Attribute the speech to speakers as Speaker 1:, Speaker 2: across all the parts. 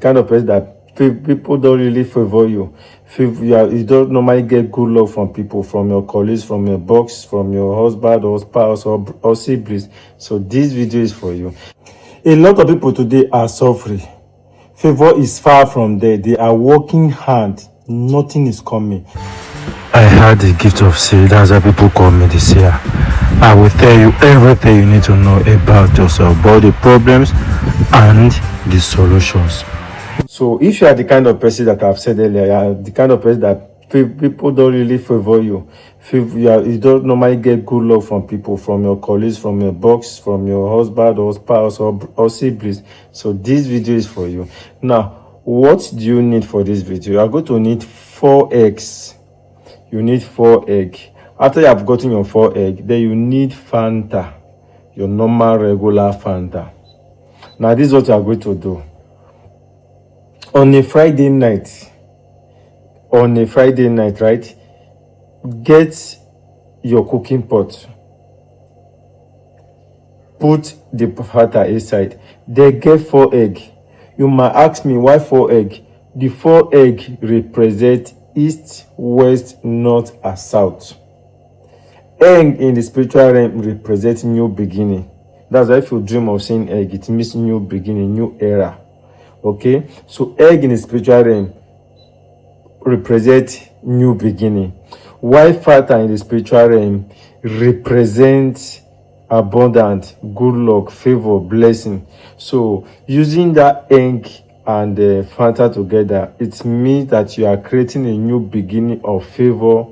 Speaker 1: kind of person that people don't really favor you. You don't normally get good luck from people, from your colleagues, from your boss, from your husband or spouse or siblings. So this video is for you. A lot of people today are suffering. Favor is far from there. They are working hard. Nothing is coming.
Speaker 2: I had the gift of Seer. That's why people call me the Seer. I will tell you everything you need to know about yourself, both the problems and the solutions.
Speaker 1: So if you are the kind of person that I've said earlier, you are the kind of person that people don't really favor you. You don't normally get good luck from people, from your colleagues, from your boss, from your husband or spouse or siblings. So this video is for you. Now, what do you need for this video? You are going to need 4 eggs. You need 4 eggs. After you have gotten your 4 eggs, then you need Fanta, your normal regular Fanta. Now this is what you are going to do. On a Friday night, right, get your cooking pot, put the Fanta inside, then get 4 eggs. You might ask me why 4 eggs. The 4 eggs represent east, west, north, and south. Egg in the spiritual realm represents new beginning. That's why if you dream of seeing egg, it means new beginning, new era. Okay, so egg in the spiritual realm represents new beginning, while Fanta in the spiritual realm represents abundant, good luck, favor, blessing. So using that egg and Fanta together, it means that you are creating a new beginning of favor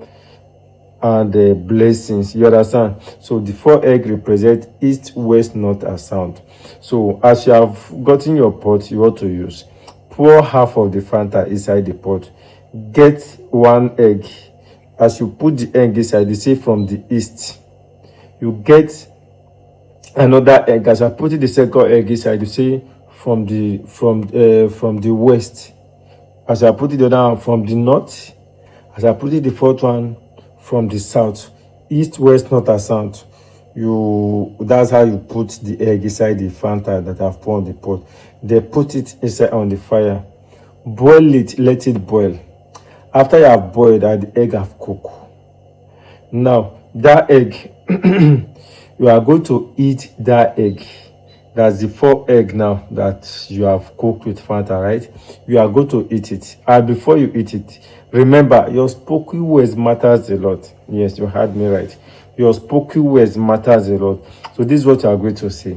Speaker 1: and blessings. You understand? So the 4 eggs represent east, west, north, and south. So as you have gotten your pot, you want to use, pour half of the Fanta inside the pot, get 1 egg. As you put the egg inside, you say from the east, you get another egg. As I put the second egg inside, you say from the west. As I put it the other one, from the north. As I put it the 4th one, from the south. East, west, north, and south. That's how you put the egg inside the Fanta that I've put on the pot. They put it inside on the fire, boil it, let it boil. After you have boiled, the egg have cooked. Now that egg you are going to eat that egg. That's the 4 egg now that you have cooked with Fanta, right? You are going to eat it. And before you eat it, remember, your spoken words matters a lot. Yes, you heard me right. Your spoken words matters a lot. So this is what you are going to say.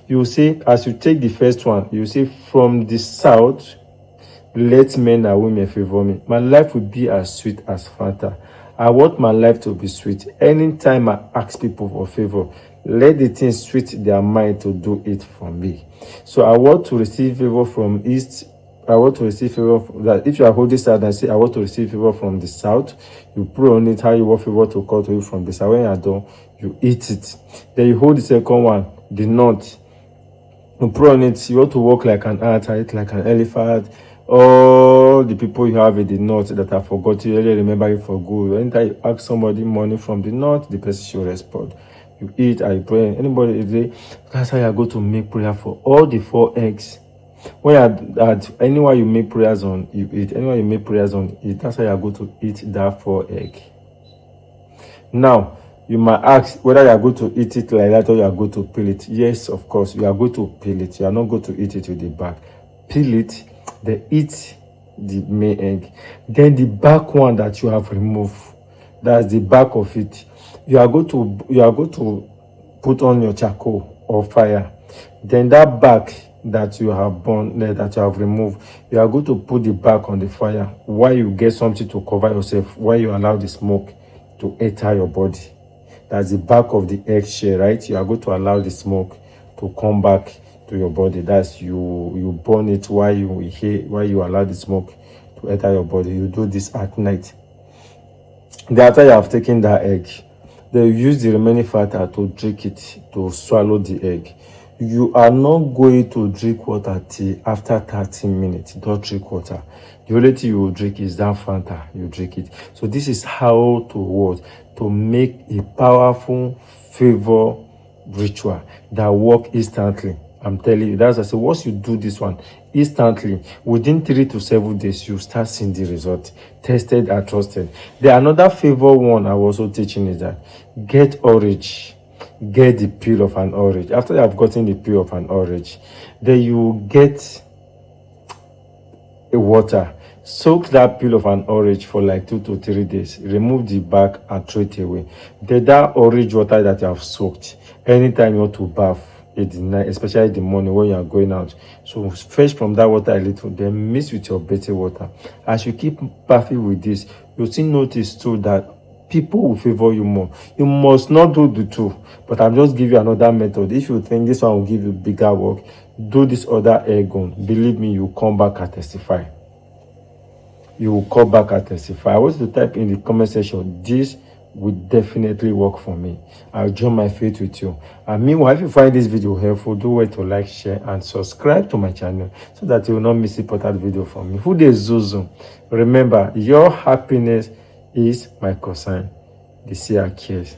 Speaker 1: You say, as you take the first one, you say, from the south, let men and women favor me. My life will be as sweet as Fanta. I want my life to be sweet. Anytime I ask people for favor, let the thing sweet their mind to do it for me. So I want to receive favor from east. I want to receive favor from that. If you are holding side and say, I want to receive favor from the south, you pray on it how you want favor to come to you from the south. When you are done, you eat it. Then you hold the second one, the north. You pray on it. You want to walk like an ant, like an elephant. All the people you have in the north that have forgotten, you really remember you for good. Anytime you ask somebody money from the north, the person should respond. You eat and you pray. Anybody is that's how you are going to make prayer for all the 4 eggs. When you are at anywhere you make prayers on, you eat. Anywhere you make prayers on, eat. That's how you are going to eat that 4 egg. Now, you might ask whether you are going to eat it like that or you are going to peel it. Yes, of course, you are going to peel it. You are not going to eat it with the back. Peel it, then eat the main egg. Then the back one that you have removed, that's the back of it. You are going to put on your charcoal or fire. Then that back that you have burned, that you have removed, you are going to put the back on the fire while you get something to cover yourself, while you allow the smoke to enter your body. That's the back of the eggshell, right? You are going to allow the smoke to come back to your body. That's you burn it while you allow the smoke to enter your body. You do this at night. Then after you have taken that egg, then you use the remaining Fanta to drink it, to swallow the egg. You are not going to drink water till after 30 minutes. Don't drink water. The only thing you will drink is that Fanta. You drink it. So this is how to make a powerful favor ritual that work instantly. I'm telling you, that's I say once you do this one, instantly, within 3 to 7 days, you start seeing the result. Tested and trusted. The another favor one I was also teaching is that get orange. Get the peel of an orange. After you have gotten the peel of an orange, then you get a water. Soak that peel of an orange for like 2 to 3 days. Remove the back and throw it away. Then that orange water that you have soaked, anytime you want to bath in the night, especially in the morning when you are going out, so fetch from that water a little, then mix with your bathing water. As you keep bathing with this, you'll still notice too that people will favor you more. You must not do the two, but I'm just give you another method. If you think this one will give you bigger work, do this other air gun. Believe me, you come back and testify. You will come back and testify. I want you to type in the comment section, this will definitely work for me. I'll join my faith with you. And meanwhile, if you find this video helpful, do wait to like, share, and subscribe to my channel so that you will not miss important video from me. Who dey Zuzu? Remember, your happiness is my concern. The Seer cares.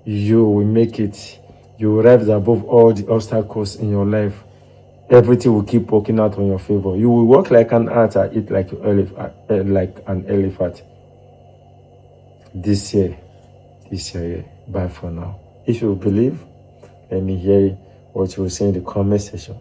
Speaker 1: You will make it. You will rise above all the obstacles in your life. Everything will keep working out on your favor. You will work like an ant and eat like an elephant. This year. Yeah. Bye for now. If you believe, let me hear what you will say in the comment section.